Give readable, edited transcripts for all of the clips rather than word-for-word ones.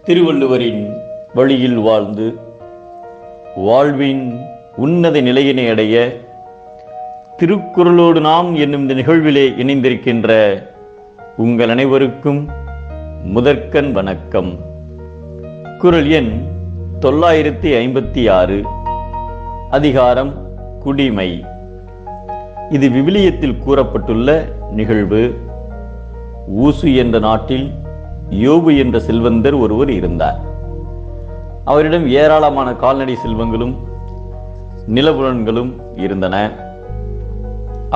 திருவள்ளுவரின் வழியில் வாழ்ந்து வாழ்வின் உன்னத நிலையினை அடைய திருக்குறளோடு நாம் என்னும் இந்த நிகழ்விலே இணைந்திருக்கின்ற உங்கள் அனைவருக்கும் முதற்கண் வணக்கம். குறள் எண் 956, அதிகாரம் குடிமை. இது விவிலியத்தில் கூறப்பட்டுள்ள நிகழ்வு. ஊசு என்ற நாட்டில் யோபு என்ற செல்வந்தர் ஒருவர் இருந்தார். அவரிடம் ஏராளமான கால்நடை செல்வங்களும் நிலபுலன்களும் இருந்தன.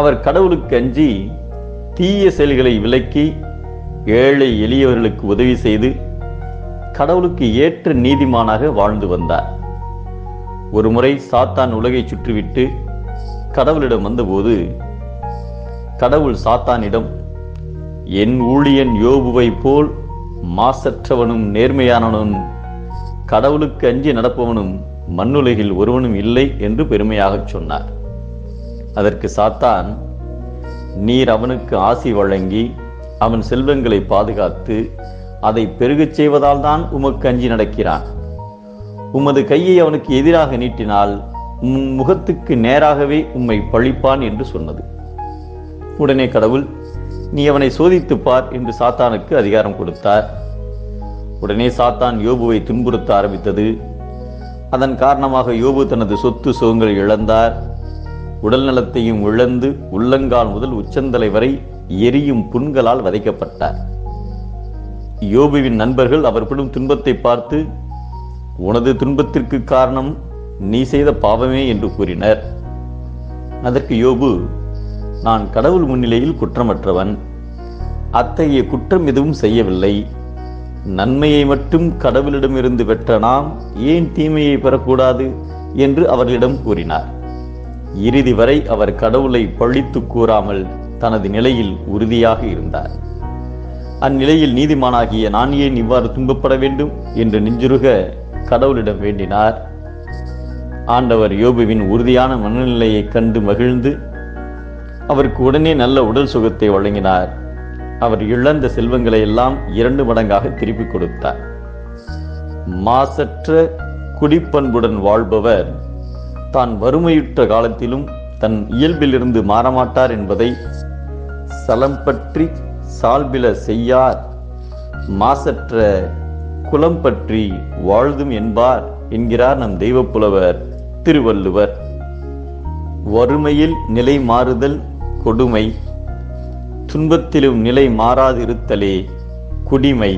அவர் கடவுளுக்கு அஞ்சி தீய செயல்களை விலக்கி ஏழை எளியவர்களுக்கு உதவி செய்து கடவுளுக்கு ஏற்ற நீதிமானாக வாழ்ந்து வந்தார். ஒருமுறை சாத்தான் உலகை சுற்றிவிட்டு கடவுளிடம் வந்தபோது கடவுள் சாத்தானிடம், என் ஊழியன் யோபுவை போல் மாசற்றவனும் நேர்மையானவனும் கடவுளுக்கு அஞ்சி நடப்பவனும் மண்ணுலகில் ஒருவனும் இல்லை என்று பெருமையாகச் சொன்னார். அதற்கு சாத்தான், நீர் அவனுக்கு ஆசி வழங்கி அவன் செல்வங்களை பாதுகாத்து அதை பெருகச் செய்வதால் தான் உமக்கு அஞ்சி நடக்கிறான். உமது கையை அவனுக்கு எதிராக நீட்டினால் உம் முகத்துக்கு நேராகவே உம்மை பழிப்பான் என்று சொன்னது. உடனே கடவுள், நீ அவனை சோதித்து பார் என்று சாத்தானுக்கு அதிகாரம் கொடுத்தார். உடனே சாத்தான் யோபுவை துன்புறுத்த ஆரம்பித்தது. அதன் காரணமாக யோபு தனது சொத்து சுகங்களை இழந்தார். உடல் நலத்தையும் இழந்து உள்ளங்கால் முதல் உச்சந்தலை வரை எரியும் புண்களால் வதைக்கப்பட்டார். யோபுவின் நண்பர்கள் அவர் படும் துன்பத்தை பார்த்து, உனது துன்பத்திற்கு காரணம் நீ செய்த பாவமே என்று கூறினர். அதற்கு யோபு, நான் கடவுள் முன்னிலையில் குற்றமற்றவன், அத்தகைய குற்றம் எதுவும் செய்யவில்லை. நன்மையை மட்டும் கடவுளிடமிருந்து பெற்ற நாம் ஏன் தீமையை பெறக்கூடாது என்று அவர்களிடம் கூறினார். இறுதி வரை அவர் கடவுளை பழித்து கூறாமல் தனது நிலையில் உறுதியாக இருந்தார். அந்நிலையில் நீதிமானாகிய நான் ஏன் இவ்வாறு துன்பப்பட வேண்டும் என்று நெஞ்சுருக கடவுளிடம் வேண்டினார். ஆண்டவர் யோபுவின் உறுதியான மனநிலையை கண்டு மகிழ்ந்து அவருக்கு உடனே நல்ல உடல் சுகத்தை வழங்கினார். அவர் இழந்த செல்வங்களை எல்லாம் 2 மடங்காக திருப்பிக் கொடுத்தார். மாசற்ற குடிப்பண்புடன் வாழ்பவர் தான் வறுமையுற்ற காலத்திலும் தன் இயல்பிலிருந்து மாறமாட்டார் என்பதை சலம் பற்றி சால்பில செய்யார், மாசற்ற குலம் பற்றி வாழ்தும் என்பார் என்கிறார் நம் தெய்வப்புலவர் திருவள்ளுவர். வறுமையில் நிலை மாறுதல் கொடுமை, துன்பத்திலும் நிலை மாறாதிருத்தலே குடிமை.